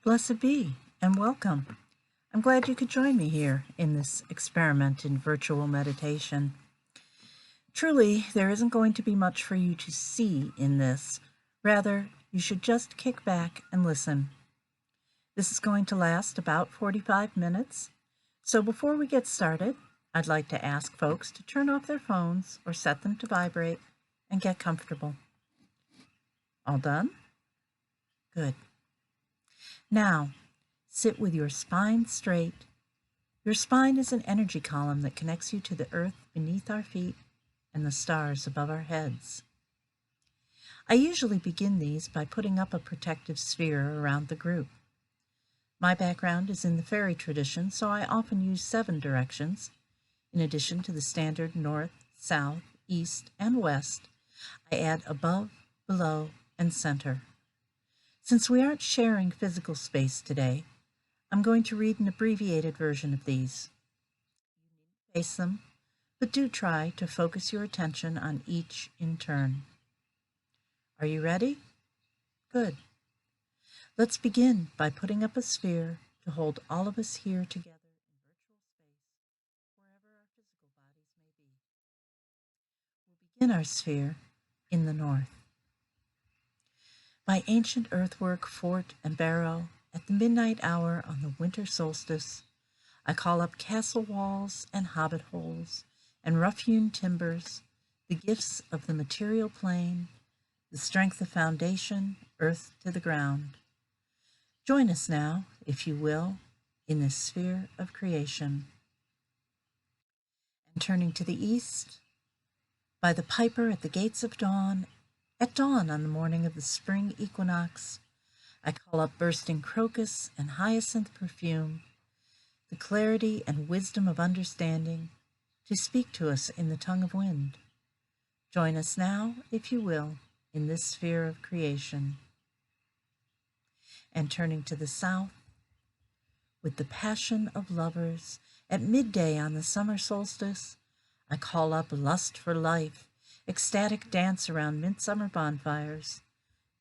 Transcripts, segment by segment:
Blessed be, and welcome. I'm glad you could join me here in this experiment in virtual meditation. Truly, there isn't going to be much for you to see in this. Rather, you should just kick back and listen. This is going to last about 45 minutes. So before we get started, I'd like to ask folks to turn off their phones or set them to vibrate and get comfortable. All done? Good. Now, sit with your spine straight. Your spine is an energy column that connects you to the earth beneath our feet and the stars above our heads. I usually begin these by putting up a protective sphere around the group. My background is in the fairy tradition, so I often use 7 directions. In addition to the standard north, south, east, and west, I add above, below, and center. Since we aren't sharing physical space today, I'm going to read an abbreviated version of these. You needn't face them, but do try to focus your attention on each in turn. Are you ready? Good. Let's begin by putting up a sphere to hold all of us here together in virtual space, wherever our physical bodies may be. We'll begin our sphere in the north. By ancient earthwork, fort, and barrow, at the midnight hour on the winter solstice, I call up castle walls and hobbit holes and rough-hewn timbers, the gifts of the material plane, the strength of foundation, earth to the ground. Join us now, if you will, in this sphere of creation. And turning to the east, by the piper at the gates of dawn, at dawn on the morning of the spring equinox, I call up bursting crocus and hyacinth perfume, the clarity and wisdom of understanding, to speak to us in the tongue of wind. Join us now, if you will, in this sphere of creation. And turning to the south, with the passion of lovers, at midday on the summer solstice, I call up lust for life, ecstatic dance around midsummer bonfires,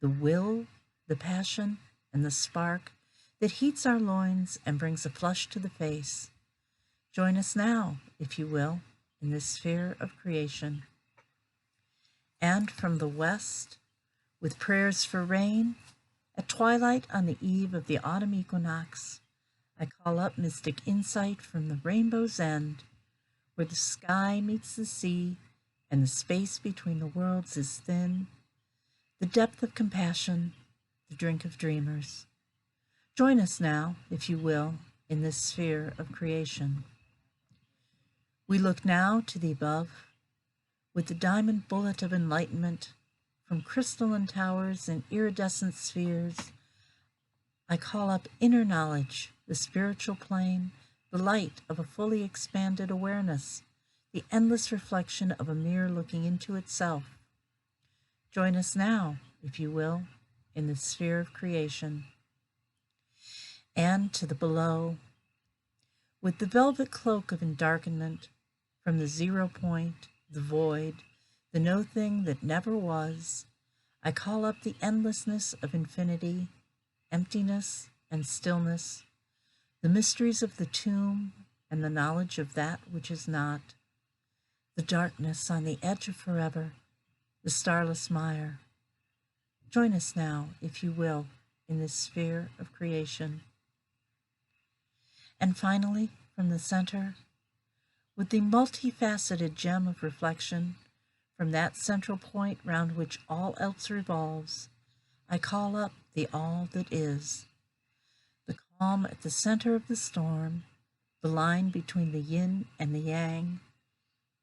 the will, the passion, and the spark that heats our loins and brings a flush to the face. Join us now, if you will, in this sphere of creation. And from the west, with prayers for rain, at twilight on the eve of the autumn equinox, I call up mystic insight from the rainbow's end, where the sky meets the sea and the space between the worlds is thin, the depth of compassion, the drink of dreamers. Join us now, if you will, in this sphere of creation. We look now to the above, with the diamond bullet of enlightenment, from crystalline towers and iridescent spheres. I call up inner knowledge, the spiritual plane, the light of a fully expanded awareness, the endless reflection of a mirror looking into itself. Join us now, if you will, in the sphere of creation. And to the below, with the velvet cloak of endarkenment, from the 0 point, the void, the no thing that never was, I call up the endlessness of infinity, emptiness and stillness, the mysteries of the tomb and the knowledge of that which is not, the darkness on the edge of forever, the starless mire. Join us now, if you will, in this sphere of creation. And finally, from the center, with the multifaceted gem of reflection, from that central point round which all else revolves, I call up the all that is, the calm at the center of the storm, the line between the yin and the yang,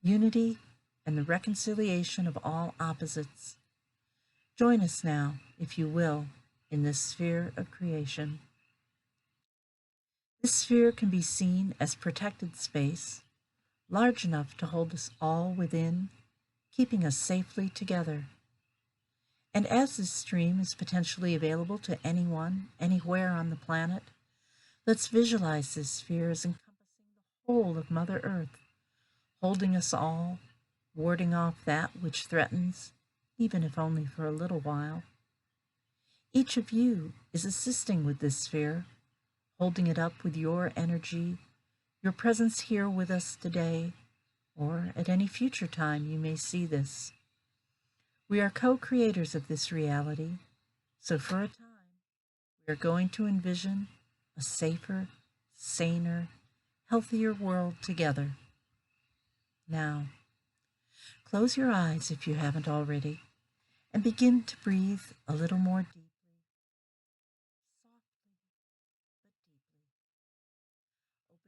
unity and the reconciliation of all opposites. Join us now, if you will, in this sphere of creation. This sphere can be seen as protected space, large enough to hold us all within, keeping us safely together. And as this stream is potentially available to anyone, anywhere on the planet, let's visualize this sphere as encompassing the whole of Mother Earth, holding us all, warding off that which threatens, even if only for a little while. Each of you is assisting with this sphere, holding it up with your energy, your presence here with us today, or at any future time you may see this. We are co-creators of this reality, so for a time, we are going to envision a safer, saner, healthier world together. Now, close your eyes if you haven't already, and begin to breathe a little more deeply, softly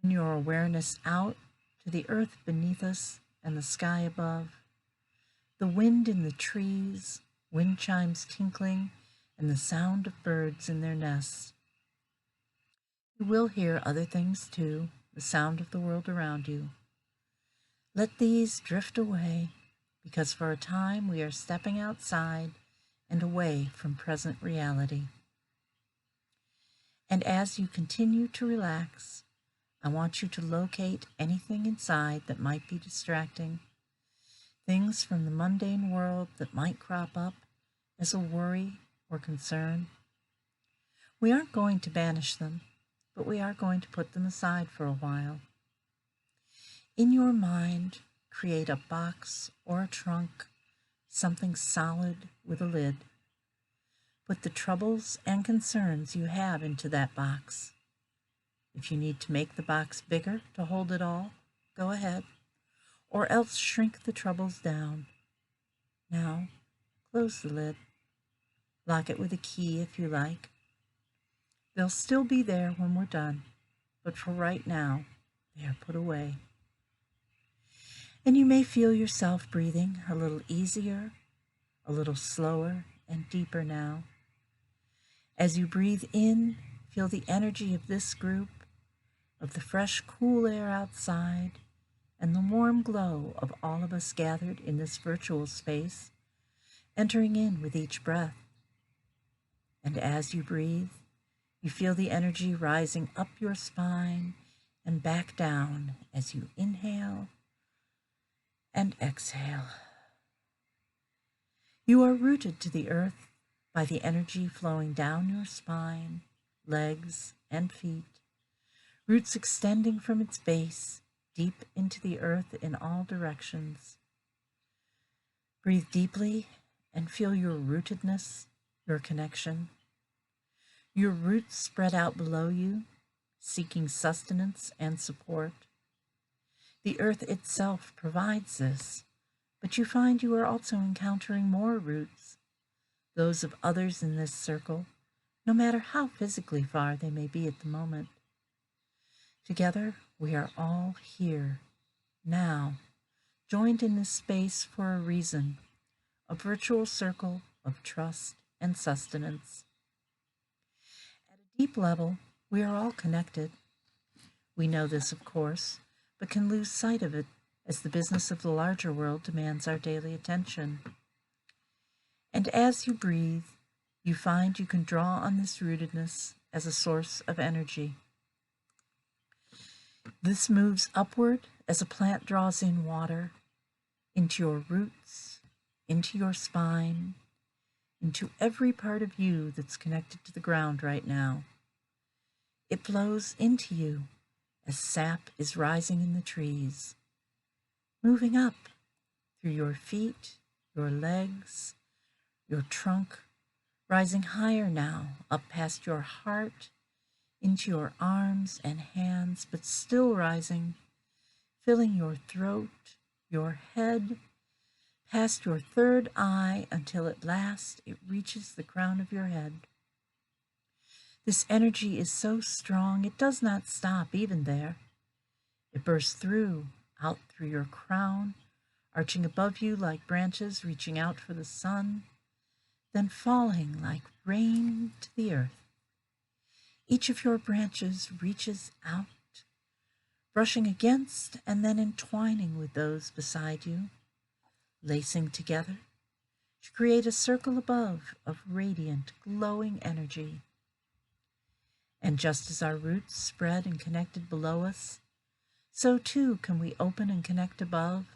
but deeply. Open your awareness out to the earth beneath us and the sky above, the wind in the trees, wind chimes tinkling, and the sound of birds in their nests. You will hear other things too, the sound of the world around you. Let these drift away, because for a time we are stepping outside and away from present reality. And as you continue to relax, I want you to locate anything inside that might be distracting, things from the mundane world that might crop up as a worry or concern. We aren't going to banish them, but we are going to put them aside for a while. In your mind, create a box or a trunk, something solid with a lid. Put the troubles and concerns you have into that box. If you need to make the box bigger to hold it all, go ahead, or else shrink the troubles down. Now, close the lid. Lock it with a key if you like. They'll still be there when we're done, but for right now, they are put away. And you may feel yourself breathing a little easier, a little slower and deeper now. As you breathe in, feel the energy of this group, of the fresh, cool air outside, and the warm glow of all of us gathered in this virtual space, entering in with each breath. And as you breathe, you feel the energy rising up your spine and back down as you inhale and exhale. You are rooted to the earth by the energy flowing down your spine, legs, and feet, roots extending from its base deep into the earth in all directions. Breathe deeply and feel your rootedness, your connection. Your roots spread out below you, seeking sustenance and support. The earth itself provides this, but you find you are also encountering more roots, those of others in this circle, no matter how physically far they may be at the moment. Together, we are all here, now, joined in this space for a reason, a virtual circle of trust and sustenance. At a deep level, we are all connected. We know this, of course, but can lose sight of it as the business of the larger world demands our daily attention. And as you breathe, you find you can draw on this rootedness as a source of energy. This moves upward as a plant draws in water into your roots, into your spine, into every part of you that's connected to the ground right now. It flows into you as sap is rising in the trees, moving up through your feet, your legs, your trunk, rising higher now, up past your heart, into your arms and hands, but still rising, filling your throat, your head, past your third eye until at last it reaches the crown of your head. This energy is so strong it does not stop even there. It bursts through, out through your crown, arching above you like branches reaching out for the sun, then falling like rain to the earth. Each of your branches reaches out, brushing against and then entwining with those beside you, lacing together to create a circle above of radiant, glowing energy. And just as our roots spread and connected below us, so too can we open and connect above,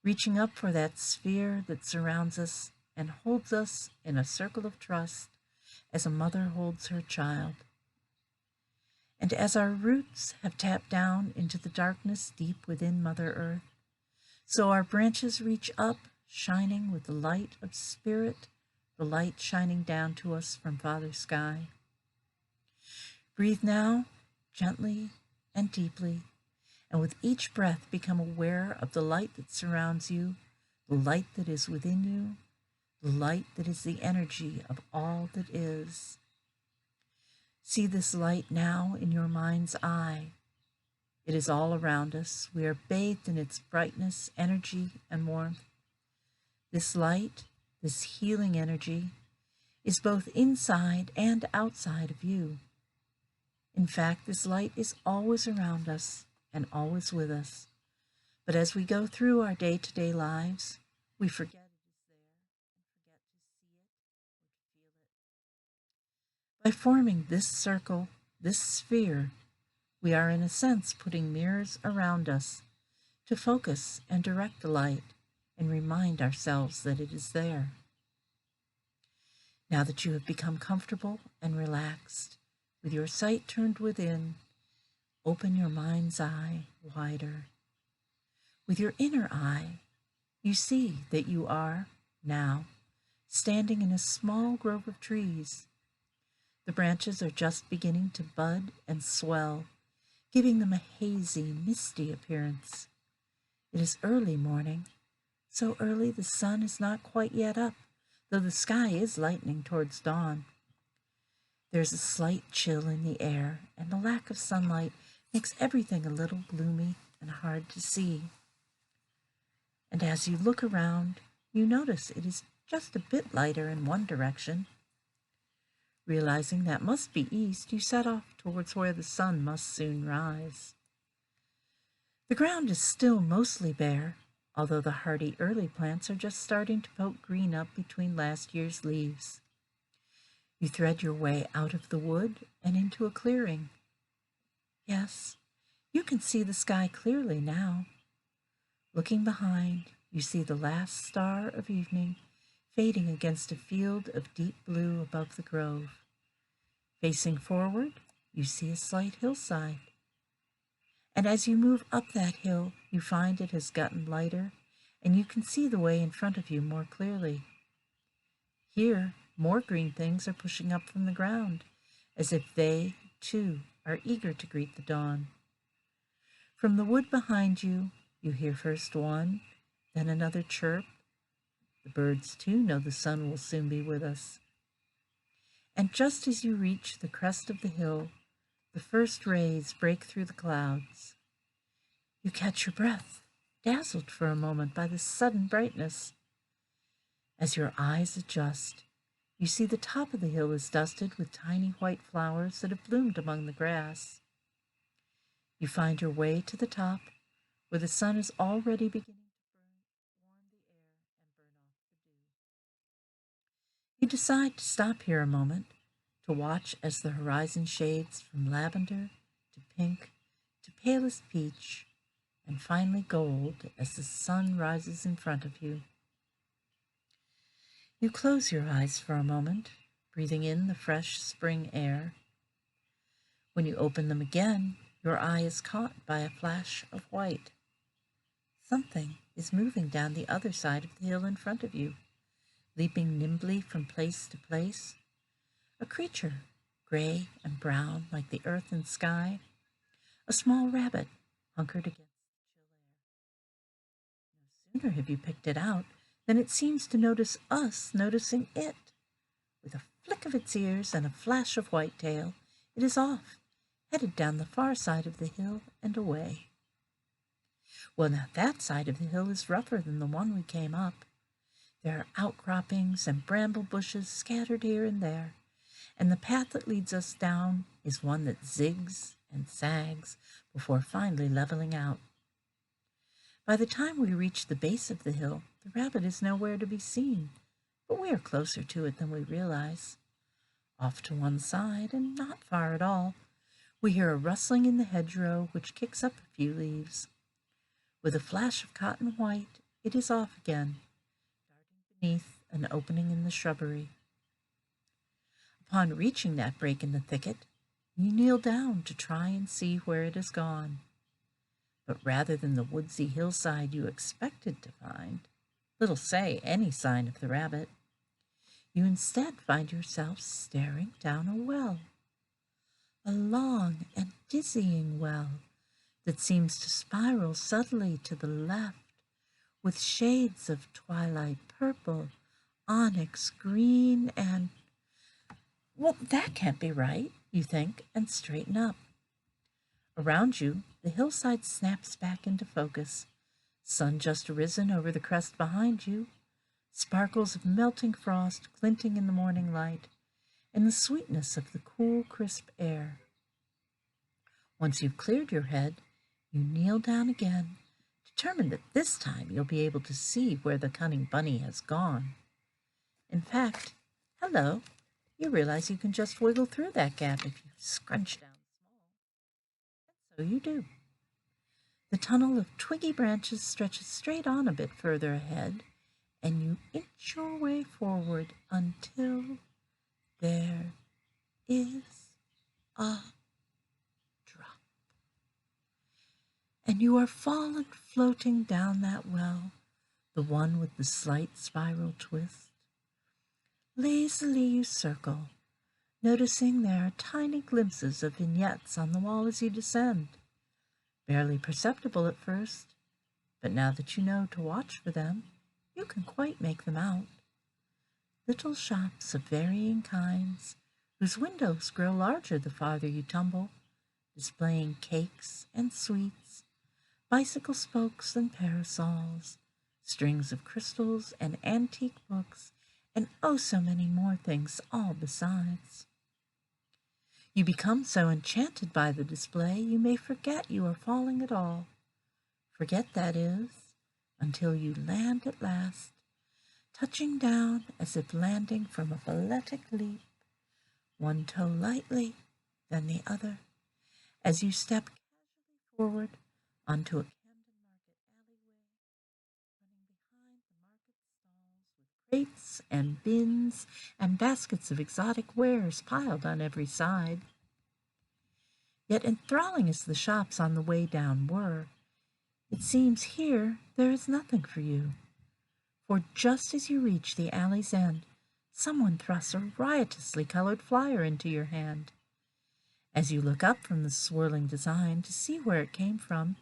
reaching up for that sphere that surrounds us and holds us in a circle of trust as a mother holds her child. And as our roots have tapped down into the darkness deep within Mother Earth, so our branches reach up, shining with the light of Spirit, the light shining down to us from Father Sky. Breathe now, gently and deeply, and with each breath become aware of the light that surrounds you, the light that is within you, the light that is the energy of all that is. See this light now in your mind's eye. It is all around us. We are bathed in its brightness, energy, and warmth. This light, this healing energy, is both inside and outside of you. In fact, this light is always around us and always with us. But as we go through our day-to-day lives, we forget it is there and forget to see it or to feel it. By forming this circle, this sphere, we are in a sense putting mirrors around us to focus and direct the light and remind ourselves that it is there. Now that you have become comfortable and relaxed, with your sight turned within, open your mind's eye wider. With your inner eye, you see that you are, now, standing in a small grove of trees. The branches are just beginning to bud and swell, giving them a hazy, misty appearance. It is early morning, so early the sun is not quite yet up, though the sky is lightening towards dawn. There's a slight chill in the air, and the lack of sunlight makes everything a little gloomy and hard to see. And as you look around, you notice it is just a bit lighter in one direction. Realizing that must be east, you set off towards where the sun must soon rise. The ground is still mostly bare, although the hardy early plants are just starting to poke green up between last year's leaves. You thread your way out of the wood and into a clearing. Yes, you can see the sky clearly now. Looking behind, you see the last star of evening fading against a field of deep blue above the grove. Facing forward, you see a slight hillside. And as you move up that hill, you find it has gotten lighter, and you can see the way in front of you more clearly. Here, more green things are pushing up from the ground, as if they, too, are eager to greet the dawn. From the wood behind you, you hear first one, then another chirp. The birds, too, know the sun will soon be with us. And just as you reach the crest of the hill, the first rays break through the clouds. You catch your breath, dazzled for a moment by this sudden brightness. As your eyes adjust, you see the top of the hill is dusted with tiny white flowers that have bloomed among the grass. You find your way to the top, where the sun is already beginning to warm the air and burn off the dew. You decide to stop here a moment to watch as the horizon shades from lavender to pink to palest peach and finally gold as the sun rises in front of you. You close your eyes for a moment, breathing in the fresh spring air. When you open them again, your eye is caught by a flash of white. Something is moving down the other side of the hill in front of you, leaping nimbly from place to place. A creature, gray and brown like the earth and sky. A small rabbit hunkered against the chill air. No sooner have you picked it out than it seems to notice us noticing it. With a flick of its ears and a flash of white tail, it is off, headed down the far side of the hill and away. Well, now that side of the hill is rougher than the one we came up. There are outcroppings and bramble bushes scattered here and there, and the path that leads us down is one that zigs and sags before finally leveling out. By the time we reach the base of the hill, the rabbit is nowhere to be seen, but we are closer to it than we realize. Off to one side, and not far at all, we hear a rustling in the hedgerow which kicks up a few leaves. With a flash of cotton white, it is off again, darting beneath an opening in the shrubbery. Upon reaching that break in the thicket, you kneel down to try and see where it has gone. But rather than the woodsy hillside you expected to find, little say any sign of the rabbit, you instead find yourself staring down a well, a long and dizzying well that seems to spiral subtly to the left with shades of twilight purple, onyx green, and, well, that can't be right, you think, and straighten up. Around you, the hillside snaps back into focus. Sun just risen over the crest behind you, sparkles of melting frost glinting in the morning light, and the sweetness of the cool, crisp air. Once you've cleared your head, you kneel down again, determined that this time you'll be able to see where the cunning bunny has gone. In fact, hello, you realize you can just wiggle through that gap if you scrunch down small. And so you do. The tunnel of twiggy branches stretches straight on a bit further ahead, and you inch your way forward until there is a drop. And you are fallen floating down that well, the one with the slight spiral twist. Lazily you circle, noticing there are tiny glimpses of vignettes on the wall as you descend. Barely perceptible at first, but now that you know to watch for them, you can quite make them out. Little shops of varying kinds, whose windows grow larger the farther you tumble, displaying cakes and sweets, bicycle spokes and parasols, strings of crystals and antique books, and oh so many more things all besides. You become so enchanted by the display you may forget you are falling at all. Forget, that is, until you land at last, touching down as if landing from a balletic leap, one toe lightly, then the other, as you step casually forward onto a Camden Market alleyway, running behind the market stalls with crates and bins and baskets of exotic wares piled on every side. Yet enthralling as the shops on the way down were, it seems here there is nothing for you. For just as you reach the alley's end, someone thrusts a riotously colored flyer into your hand. As you look up from the swirling design to see where it came from,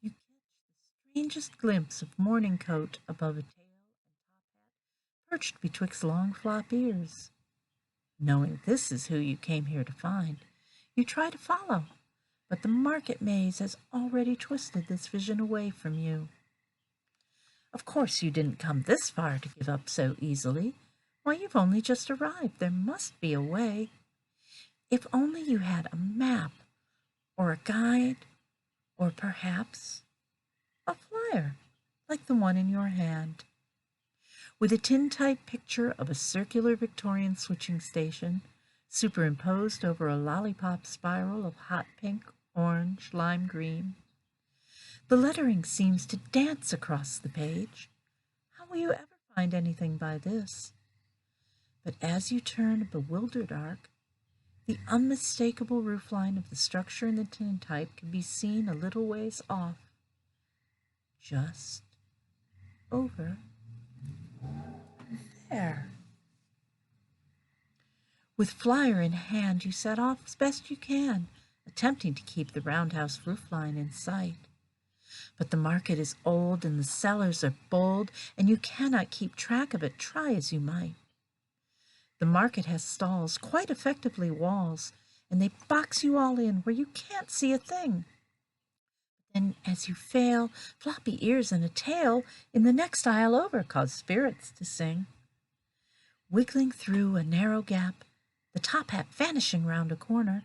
you catch the strangest glimpse of morning coat above a tail and top hat perched betwixt long flop ears. Knowing this is who you came here to find, you try to follow, but the market maze has already twisted this vision away from you. Of course you didn't come this far to give up so easily. Why, you've only just arrived. There must be a way. If only you had a map, or a guide, or perhaps a flyer, like the one in your hand. With a tintype picture of a circular Victorian switching station, superimposed over a lollipop spiral of hot pink, orange, lime green. The lettering seems to dance across the page. How will you ever find anything by this? But as you turn a bewildered arc, the unmistakable roofline of the structure in the tintype can be seen a little ways off, just over there. With flyer in hand, you set off as best you can, attempting to keep the roundhouse roofline in sight. But the market is old and the cellars are bold, and you cannot keep track of it, try as you might. The market has stalls, quite effectively walls, and they box you all in where you can't see a thing. Then, as you fail, floppy ears and a tail in the next aisle over cause spirits to sing. Wiggling through a narrow gap, the top hat vanishing round a corner,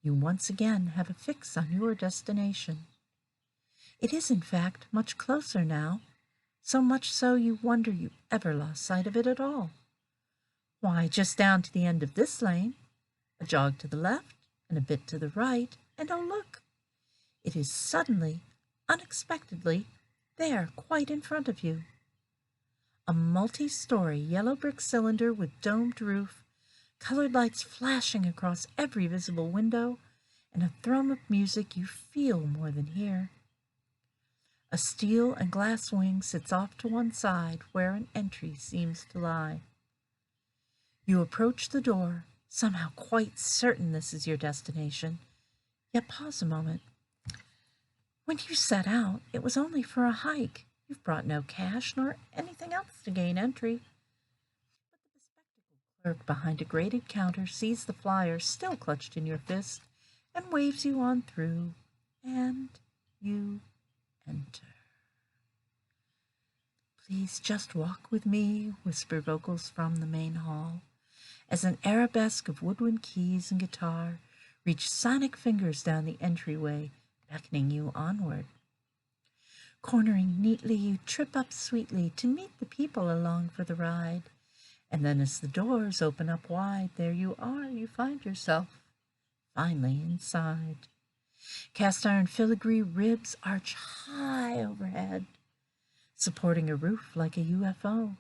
you once again have a fix on your destination. It is, in fact, much closer now, so much so you wonder you ever lost sight of it at all. Why, just down to the end of this lane, a jog to the left and a bit to the right, and oh look, it is suddenly, unexpectedly, there, quite in front of you. A multi-story yellow brick cylinder with domed roof, colored lights flashing across every visible window, and a thrum of music you feel more than hear. A steel and glass wing sits off to one side where an entry seems to lie. You approach the door, somehow quite certain this is your destination, yet pause a moment. When you set out, it was only for a hike. You've brought no cash nor anything else to gain entry. But the bespectacled clerk behind a grated counter sees the flyer still clutched in your fist and waves you on through, and you enter. Please just walk with me, whisper vocals from the main hall, as an arabesque of woodwind keys and guitar reach sonic fingers down the entryway, beckoning you onward. Cornering neatly, you trip up sweetly to meet the people along for the ride. And then as the doors open up wide, there you are, you find yourself finally inside. Cast iron filigree ribs arch high overhead, supporting a roof like a UFO.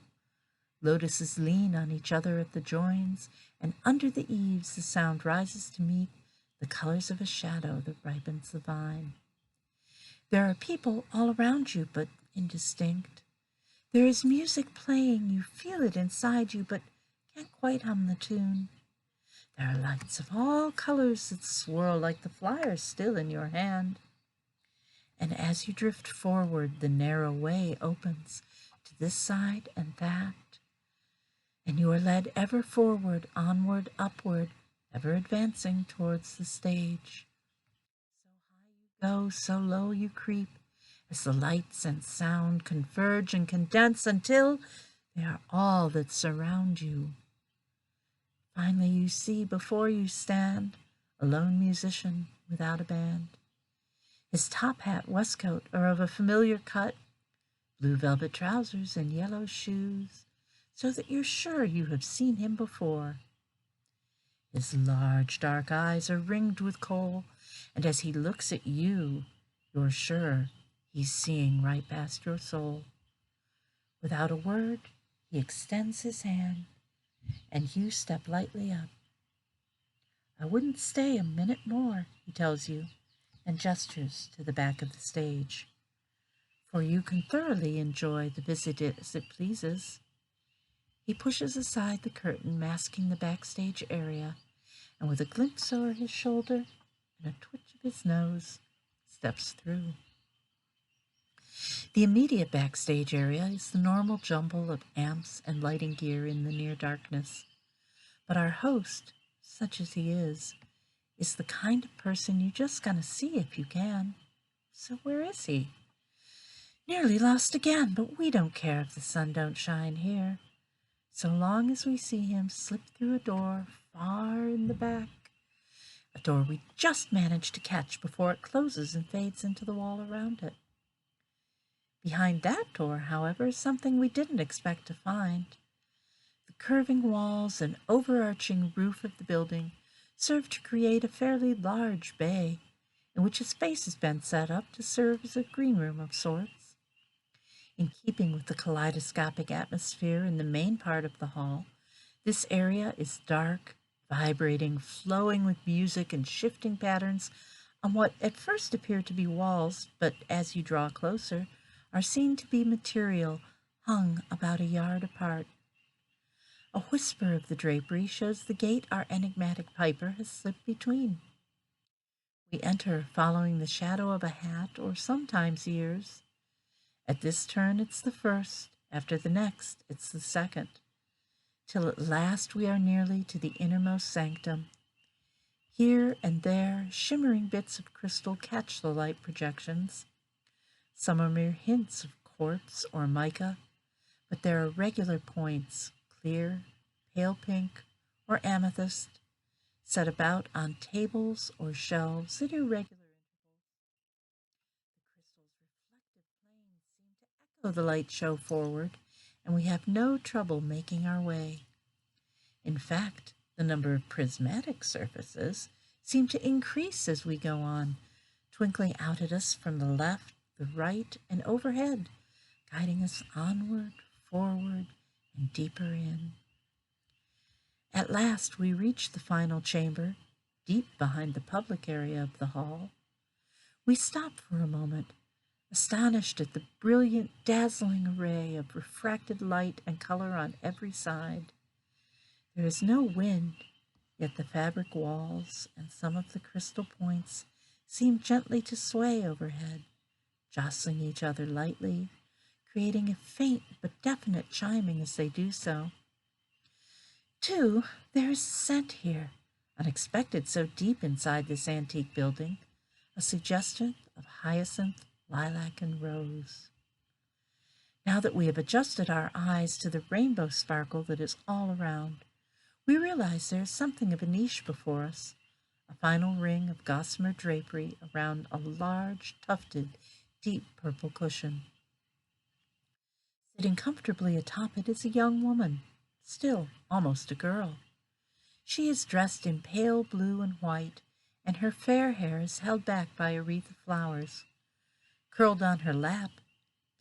Lotuses lean on each other at the joins, and under the eaves the sound rises to meet the colors of a shadow that ripens the vine. There are people all around you, but indistinct. There is music playing, you feel it inside you, but can't quite hum the tune. There are lights of all colors that swirl like the flyers still in your hand. And as you drift forward, the narrow way opens to this side and that, and you are led ever forward, onward, upward, ever advancing towards the stage. So high you go, so low you creep, as the lights and sound converge and condense until they are all that surround you. Finally you see before you stand a lone musician without a band. His top hat, waistcoat are of a familiar cut, blue velvet trousers and yellow shoes, so that you're sure you have seen him before. His large dark eyes are ringed with kohl, and as he looks at you, you're sure he's seeing right past your soul. Without a word, he extends his hand, and you step lightly up. I wouldn't stay a minute more, he tells you, and gestures to the back of the stage. For you can thoroughly enjoy the visit as it pleases. He pushes aside the curtain masking the backstage area, and with a glimpse over his shoulder and a twitch of his nose, steps through. The immediate backstage area is the normal jumble of amps and lighting gear in the near darkness. But our host, such as he is the kind of person you just gotta see if you can. So where is he? Nearly lost again, but we don't care if the sun don't shine here, so long as we see him slip through a door far in the back, a door we just managed to catch before it closes and fades into the wall around it. Behind that door, however, is something we didn't expect to find. The curving walls and overarching roof of the building serve to create a fairly large bay, in which a space has been set up to serve as a green room of sorts. In keeping with the kaleidoscopic atmosphere in the main part of the hall, this area is dark, vibrating, flowing with music and shifting patterns on what at first appear to be walls, but as you draw closer, are seen to be material hung about a yard apart. A whisper of the drapery shows the gate our enigmatic piper has slipped between. We enter following the shadow of a hat or sometimes ears. At this turn it's the first, after the next it's the second, till at last we are nearly to the innermost sanctum. Here and there shimmering bits of crystal catch the light projections. Some are mere hints of quartz or mica, but there are regular points, clear, pale pink, or amethyst, set about on tables or shelves at irregular intervals. The crystal's reflective planes seem to echo the light show forward, and we have no trouble making our way. In fact, the number of prismatic surfaces seem to increase as we go on, twinkling out at us from the left, the right, and overhead, guiding us onward, forward, and deeper in. At last we reach the final chamber, deep behind the public area of the hall. We stop for a moment, astonished at the brilliant, dazzling array of refracted light and color on every side. There is no wind, yet the fabric walls and some of the crystal points seem gently to sway overhead, jostling each other lightly, creating a faint but definite chiming as they do so. Too, there is scent here, unexpected so deep inside this antique building, a suggestion of hyacinth, lilac, and rose. Now that we have adjusted our eyes to the rainbow sparkle that is all around, we realize there is something of a niche before us, a final ring of gossamer drapery around a large, tufted, deep purple cushion. Sitting comfortably atop it is a young woman, still almost a girl. She is dressed in pale blue and white, and her fair hair is held back by a wreath of flowers. Curled on her lap,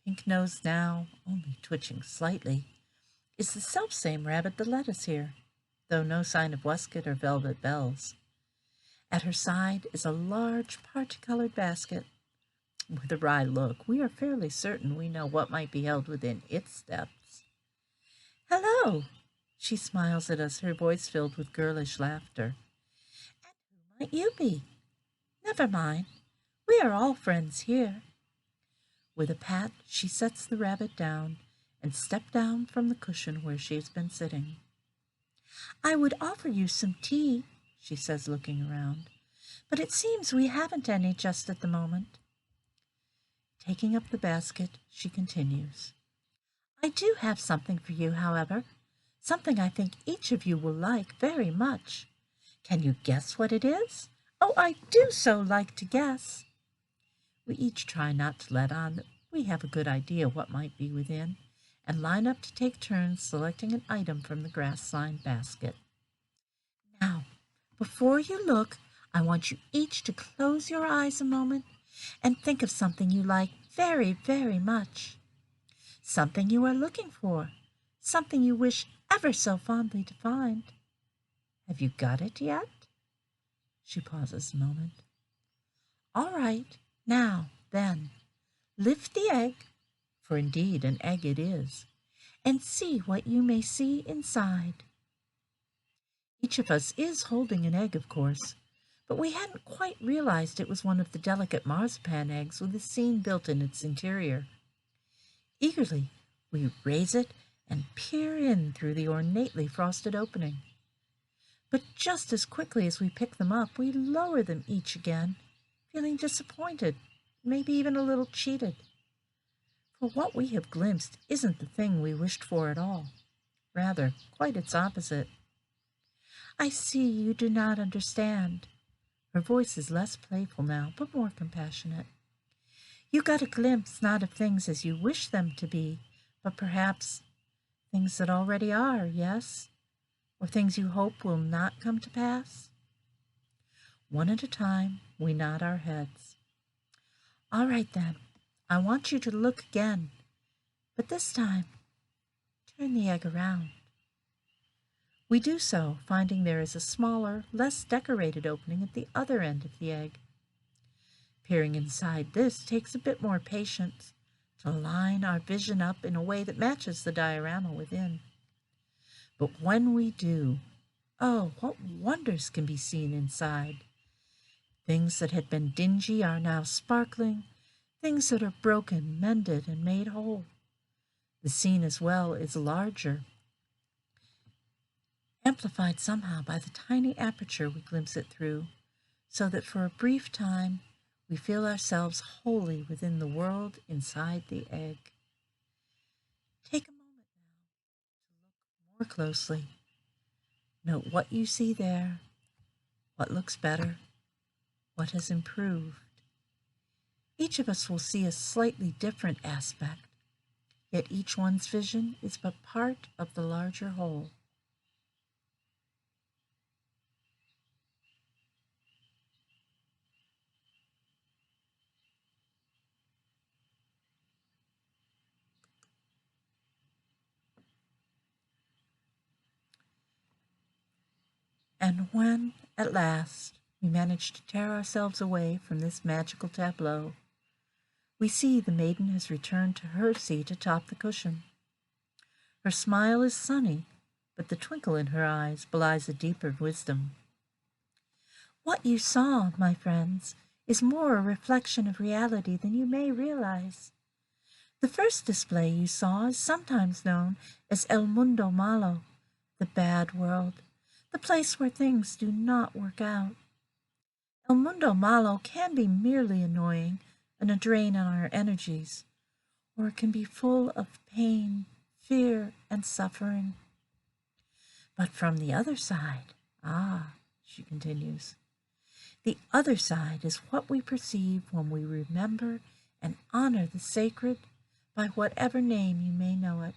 pink nose now only twitching slightly, is the selfsame rabbit that led us here, though no sign of waistcoat or velvet bells. At her side is a large parti-colored basket. With a wry look, we are fairly certain we know what might be held within its depths. "Hello!" She smiles at us, her voice filled with girlish laughter. "And who might you be?" "Never mind. We are all friends here." With a pat, she sets the rabbit down and steps down from the cushion where she has been sitting. "I would offer you some tea," she says, looking around, "but it seems we haven't any just at the moment." Taking up the basket, she continues, "I do have something for you, however, something I think each of you will like very much. Can you guess what it is? Oh, I do so like to guess." We each try not to let on that we have a good idea what might be within, and line up to take turns selecting an item from the grass-lined basket. Now, before you look, I want you each to close your eyes a moment and think of something you like very, very much. Something you are looking for, something you wish ever so fondly to find. Have you got it yet?" She pauses a moment. "All right, now, then, lift the egg, for indeed an egg it is, and see what you may see inside." Each of us is holding an egg, of course, but we hadn't quite realized it was one of the delicate marzipan eggs with a scene built in its interior. Eagerly, we raise it and peer in through the ornately frosted opening. But just as quickly as we pick them up, we lower them each again, feeling disappointed, maybe even a little cheated. For what we have glimpsed isn't the thing we wished for at all. Rather, quite its opposite. "I see you do not understand." Her voice is less playful now, but more compassionate. "You got a glimpse not of things as you wish them to be, but perhaps things that already are, yes? Or things you hope will not come to pass?" One at a time, we nod our heads. "All right, then. I want you to look again, but this time, turn the egg around." We do so, finding there is a smaller, less decorated opening at the other end of the egg. Peering inside this takes a bit more patience to line our vision up in a way that matches the diorama within. But when we do, oh, what wonders can be seen inside. Things that had been dingy are now sparkling, things that are broken, mended, and made whole. The scene as well is larger, amplified somehow by the tiny aperture we glimpse it through, so that for a brief time we feel ourselves wholly within the world inside the egg. Take a moment now to look more closely. Note what you see there, what looks better, what has improved. Each of us will see a slightly different aspect, yet each one's vision is but part of the larger whole. And when, at last, we manage to tear ourselves away from this magical tableau, we see the maiden has returned to her seat atop the cushion. Her smile is sunny, but the twinkle in her eyes belies a deeper wisdom. What you saw, my friends, is more a reflection of reality than you may realize. The first display you saw is sometimes known as El Mundo Malo, the bad world, the place where things do not work out. El Mundo Malo can be merely annoying and a drain on our energies, or it can be full of pain, fear, and suffering. But from the other side, she continues, the other side is what we perceive when we remember and honor the sacred by whatever name you may know it.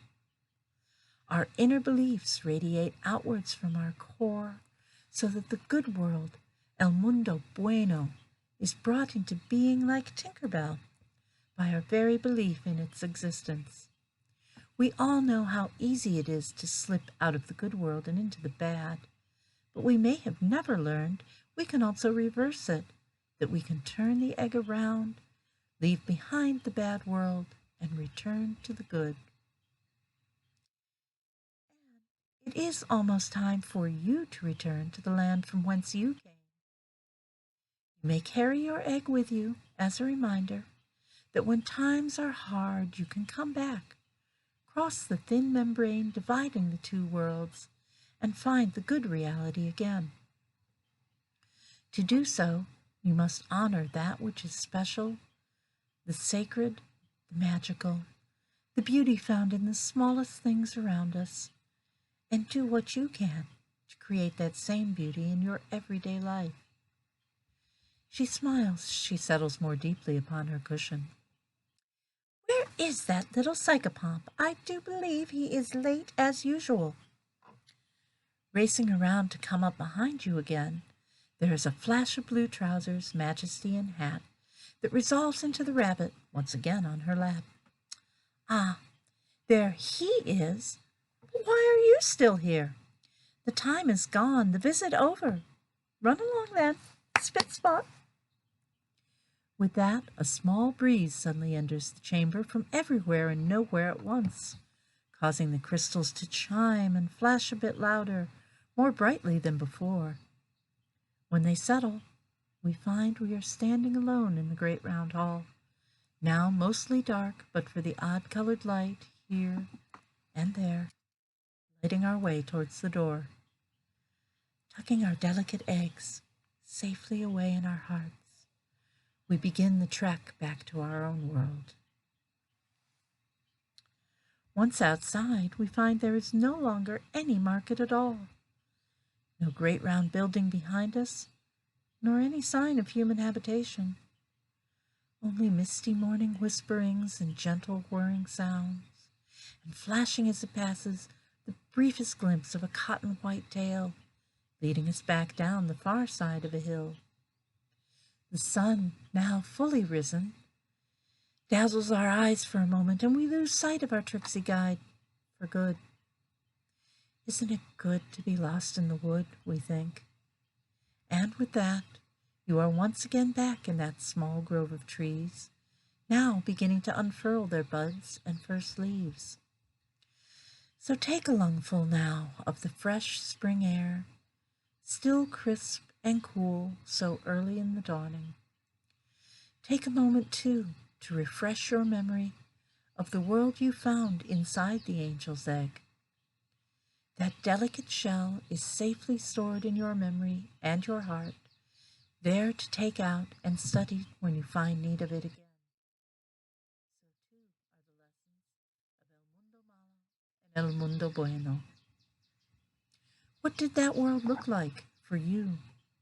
Our inner beliefs radiate outwards from our core so that the good world, El Mundo Bueno, is brought into being like Tinkerbell by our very belief in its existence. We all know how easy it is to slip out of the good world and into the bad, but we may have never learned we can also reverse it, that we can turn the egg around, leave behind the bad world, and return to the good. It is almost time for you to return to the land from whence you came. You may carry your egg with you as a reminder that when times are hard, you can come back, cross the thin membrane dividing the two worlds, and find the good reality again. To do so, you must honor that which is special, the sacred, the magical, the beauty found in the smallest things around us, and do what you can to create that same beauty in your everyday life. She smiles. She settles more deeply upon her cushion. Where is that little psychopomp? I do believe he is late as usual. Racing around to come up behind you again, there is a flash of blue trousers, majesty, and hat that resolves into the rabbit once again on her lap. Ah, there he is. Why are you still here? The time is gone, the visit over. Run along then, spit spot. With that, a small breeze suddenly enters the chamber from everywhere and nowhere at once, causing the crystals to chime and flash a bit louder, more brightly than before. When they settle, we find we are standing alone in the great round hall, now mostly dark but for the odd-colored light here and there, lighting our way towards the door. Tucking our delicate eggs safely away in our hearts, we begin the trek back to our own world. Once outside, we find there is no longer any market at all. No great round building behind us, nor any sign of human habitation. Only misty morning whisperings and gentle whirring sounds, and flashing as it passes the briefest glimpse of a cotton-white tail, leading us back down the far side of a hill. The sun, now fully risen, dazzles our eyes for a moment, and we lose sight of our tricksy guide for good. Isn't it good to be lost in the wood, we think? And with that, you are once again back in that small grove of trees, now beginning to unfurl their buds and first leaves. So take a lungful now of the fresh spring air, still crisp and cool so early in the dawning. Take a moment, too, to refresh your memory of the world you found inside the angel's egg. That delicate shell is safely stored in your memory and your heart, there to take out and study when you find need of it again. So too are the lessons of El Mundo Malo and El Mundo Bueno. What did that world look like for you,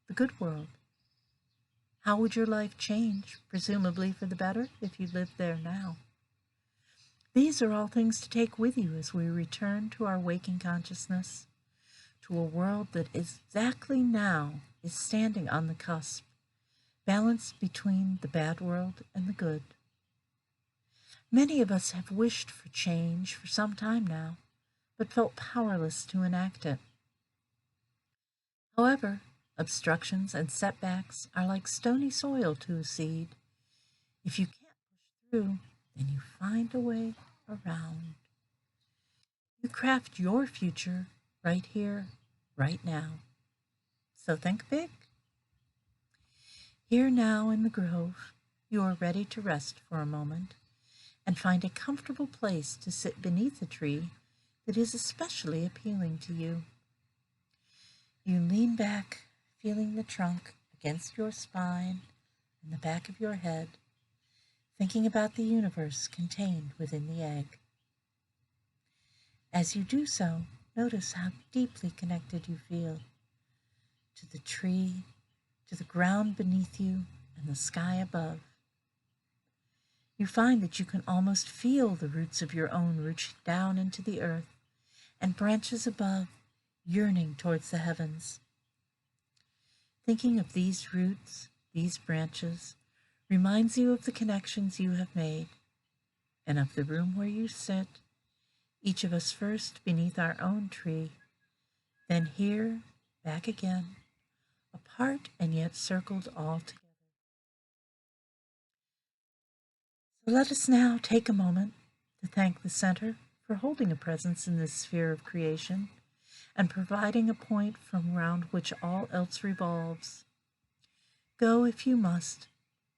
the good world? How would your life change, presumably for the better, if you lived there now? These are all things to take with you as we return to our waking consciousness, to a world that exactly now is standing on the cusp, balanced between the bad world and the good. Many of us have wished for change for some time now, but felt powerless to enact it. However, obstructions and setbacks are like stony soil to a seed. If you can't push through, then you find a way around. You craft your future right here, right now. So think big. Here now in the grove, you are ready to rest for a moment and find a comfortable place to sit beneath a tree that is especially appealing to you. You lean back, feeling the trunk against your spine and the back of your head, thinking about the universe contained within the egg. As you do so, notice how deeply connected you feel to the tree, to the ground beneath you, and the sky above. You find that you can almost feel the roots of your own reaching down into the earth and branches above yearning towards the heavens. Thinking of these roots, these branches, reminds you of the connections you have made and of the room where you sit, each of us first beneath our own tree, then here, back again, apart and yet circled all together. So let us now take a moment to thank the Center for holding a presence in this sphere of creation and providing a point from around which all else revolves. Go if you must,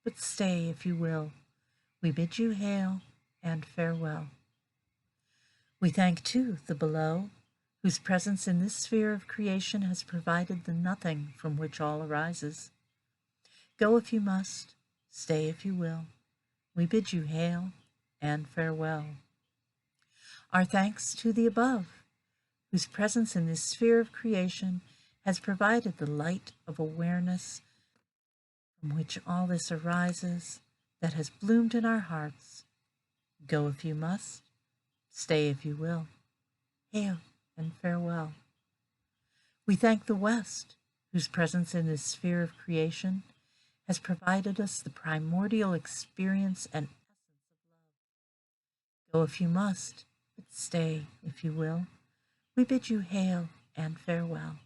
but stay if you will. We bid you hail and farewell. We thank, too, the below, whose presence in this sphere of creation has provided the nothing from which all arises. Go if you must, stay if you will. We bid you hail and farewell. Our thanks to the above, whose presence in this sphere of creation has provided the light of awareness from which all this arises, that has bloomed in our hearts. Go if you must, stay if you will. Hail and farewell. We thank the West, whose presence in this sphere of creation has provided us the primordial experience and essence of love. Go if you must, but stay if you will. We bid you hail and farewell.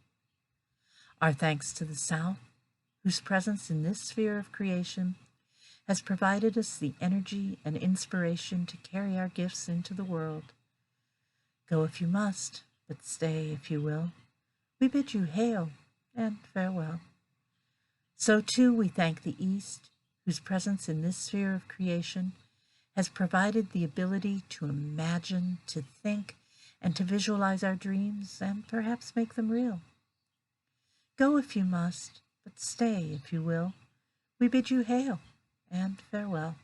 Our thanks to the South, whose presence in this sphere of creation has provided us the energy and inspiration to carry our gifts into the world. Go if you must, but stay if you will. We bid you hail and farewell. So too we thank the East, whose presence in this sphere of creation has provided the ability to imagine, to think, and to visualize our dreams and perhaps make them real. Go if you must, but stay if you will. We bid you hail and farewell.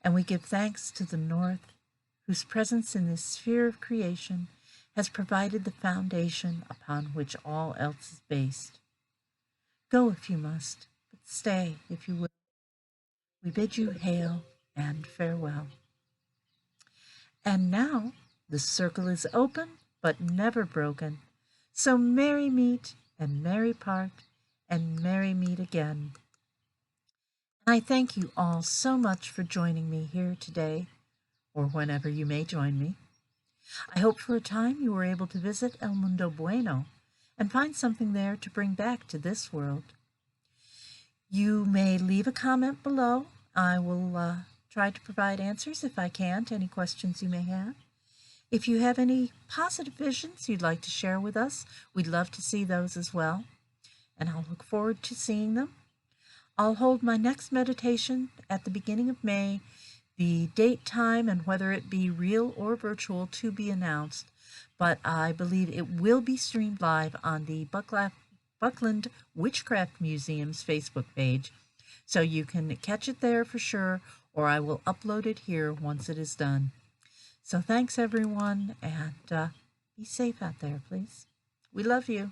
And we give thanks to the North, whose presence in this sphere of creation has provided the foundation upon which all else is based. Go if you must, but stay if you will. We bid you hail and farewell. And now the circle is open, but never broken. So merry meet and merry part and merry meet again. And I thank you all so much for joining me here today, or whenever you may join me. I hope for a time you were able to visit El Mundo Bueno and find something there to bring back to this world. You may leave a comment below. I will try to provide answers if I can to any questions you may have. If you have any positive visions you'd like to share with us, we'd love to see those as well, and I'll look forward to seeing them. I'll hold my next meditation at the beginning of May. The date, time, and whether it be real or virtual to be announced, but I believe it will be streamed live on the Buckland Witchcraft Museum's Facebook page, so you can catch it there for sure, or I will upload it here once it is done. So thanks everyone, and be safe out there, please. We love you.